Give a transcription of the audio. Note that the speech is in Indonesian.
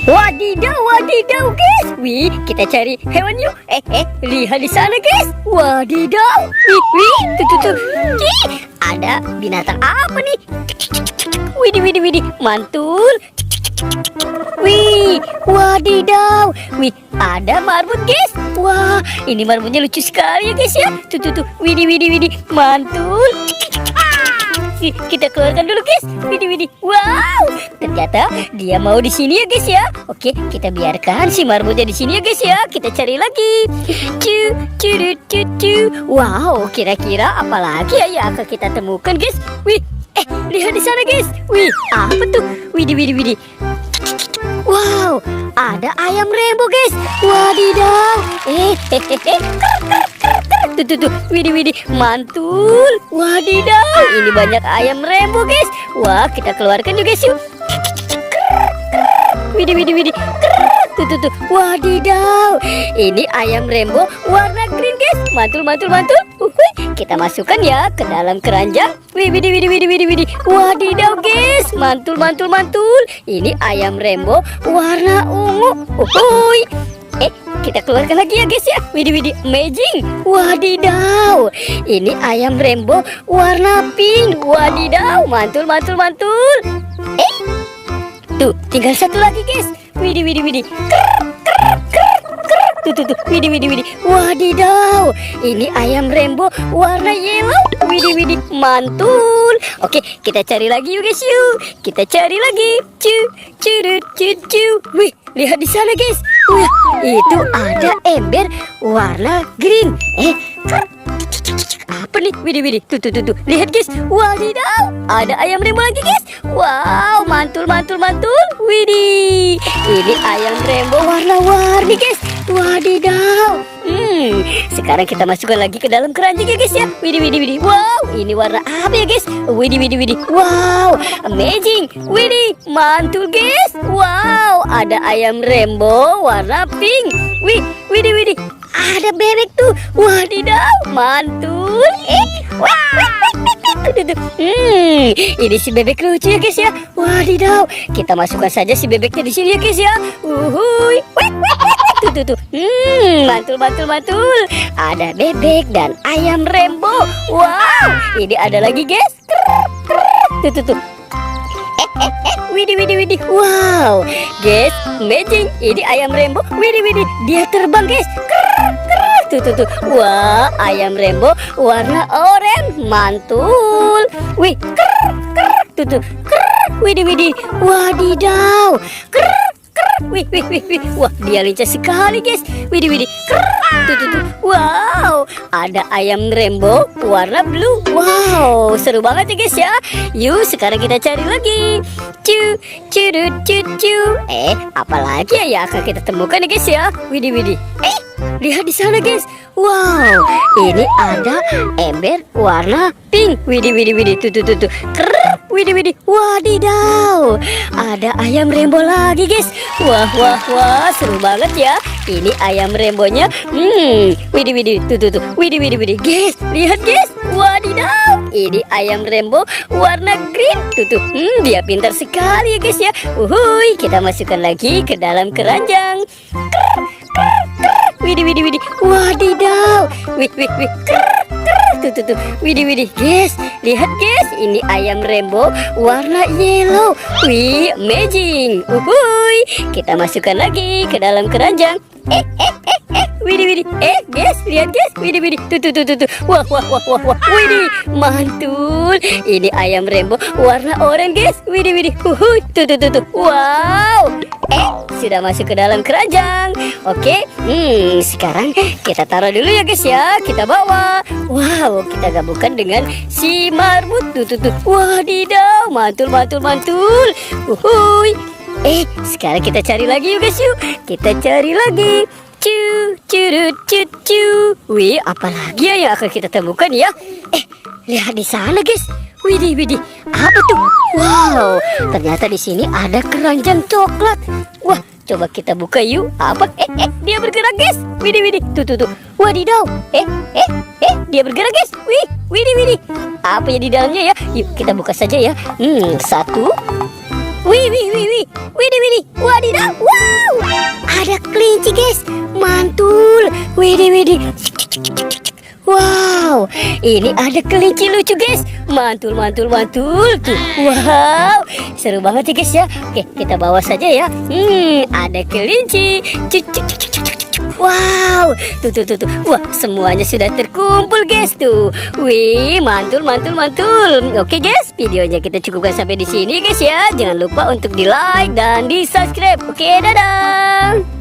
Wadidaw, wadidaw guys. Wih, kita cari hewan yuk. Lihat di sana guys. Wadidaw. Wih, tuh. Ada binatang apa nih? Widih, mantul. Wih, wadidaw. Wih, ada marbot guys. Wah, ini marbotnya lucu sekali ya guys ya. Tuh. Widih, mantul. Kita keluarkan dulu guys. Widih. Wow, ternyata dia mau di sini ya guys ya. Oke, kita biarkan si marbotnya di sini ya guys ya. Kita cari lagi. Wow, kira-kira apa lagi ya yang akan kita temukan guys? Wih, lihat di sana guys. Wih, apa tuh? Widih. Wow, ada ayam rainbow guys. Wadidaw. Tuh. Widih, mantul. Wadidaw, ini banyak ayam rainbow guys. Wah, kita keluarkan juga yuk. Widih. Tuh. Wadidaw, ini ayam rainbow warna green guys. Mantul. Kita masukkan ya ke dalam keranjang. Widih. Wadidaw guys, mantul. Ini ayam rainbow warna ungu. Kita keluarkan lagi ya guys ya. Widih, amazing. Wadidaw, ini ayam rainbow warna pink. Wadidaw, mantul. Tuh, tinggal satu lagi guys. Widih. Tuh. Widih. Wadidaw, ini ayam rainbow warna yellow. Widih, mantul. Oke, kita cari lagi yuk guys yuk. Kita cari lagi. Wih, lihat di sana guys. Wih, itu ada ember warna green. Apa nih? Widih. Tuh. Lihat guys. Wadidaw, ada ayam rainbow lagi guys. Wow, mantul. Widih, ini ayam rainbow warna-warni guys. Wadidaw. Sekarang kita masukkan lagi ke dalam keranjang ya guys ya. Widih. Wow, ini warna apa ya guys? Widih. Wow, amazing. Widih, mantul guys. Wow, ada ayam rainbow warna pink. Widih. Ada bebek tuh. Wadidaw, mantul. Ini si bebek lucu ya guys ya. Wadidaw, kita masukkan saja si bebeknya di sini ya guys ya. Uhuy. Tuh. Mantul. Ada bebek dan ayam rainbow. Wow, ini ada lagi guys. Tuh. Widih. Wow, guys, amazing. Ini ayam rainbow. Widih. Dia terbang guys. Tuh. Wah, ayam rainbow warna oranye. Mantul. Wih, tuh. Widih. Wadidaw. Wih. Wah, dia lincah sekali guys. Widih. Tuh. Wow, ada ayam rainbow warna blue. Wow, seru banget ya guys ya. Yuk, sekarang kita cari lagi. Apalagi ya yang akan kita temukan ya guys ya. Widih. Lihat di sana guys. Wow, ini ada ember warna pink. Widih. Tuh. Widih. Wadidaw, ada ayam rainbow lagi guys. Wah, seru banget ya. Ini ayam rainbownya. Widih. Tuh. Widih. Guys, lihat guys. Wadidaw, ini ayam rainbow warna green. Tuh. Dia pintar sekali ya guys ya. Uhuy, kita masukkan lagi ke dalam keranjang. Widih. Wadidaw. Wih. Tuh. Widih. Guys, lihat guys. Ini ayam rainbow warna yellow. Wih, amazing. Uhuy, kita masukkan lagi ke dalam keranjang. Widih. Guys, lihat guys. Widih. Tuh. Wah. Widih, mantul. Ini ayam rainbow warna oranye guys. Widih. Uhuy. Tuh. Wow. Sudah masuk ke dalam keranjang. Oke, sekarang kita taruh dulu ya guys ya. Kita bawa. Wow, kita gabungkan dengan si marbot. Tuh. Wadidaw, mantul. Uhuy. Sekarang kita cari lagi yuk guys yuk. Kita cari lagi. Wih, apa lagi ya yang akan kita temukan ya? Lihat di sana guys. Widih. Apa tuh? Wow, ternyata di sini ada keranjang coklat. Wah, coba kita buka yuk. Apa? Dia bergerak guys. Widih. Tuh. Wadidaw. Dia bergerak guys. Widih. Apa ya di dalamnya ya? Yuk kita buka saja ya. Satu. Widih. Wadidaw. Wow. Widih, widih. Wow, ini ada kelinci lucu guys. Mantul, mantul, mantul tuh. Wow, seru banget ya guys ya. Oke, kita bawa saja ya. Ada kelinci. Cuk, cuk, cuk, cuk, cuk, cuk. Wow, tuh. Wah, semuanya sudah terkumpul guys tuh. Wih, mantul, mantul, mantul. Oke guys, videonya kita cukupkan sampai di sini guys ya. Jangan lupa untuk di like dan di subscribe. Oke, dadah.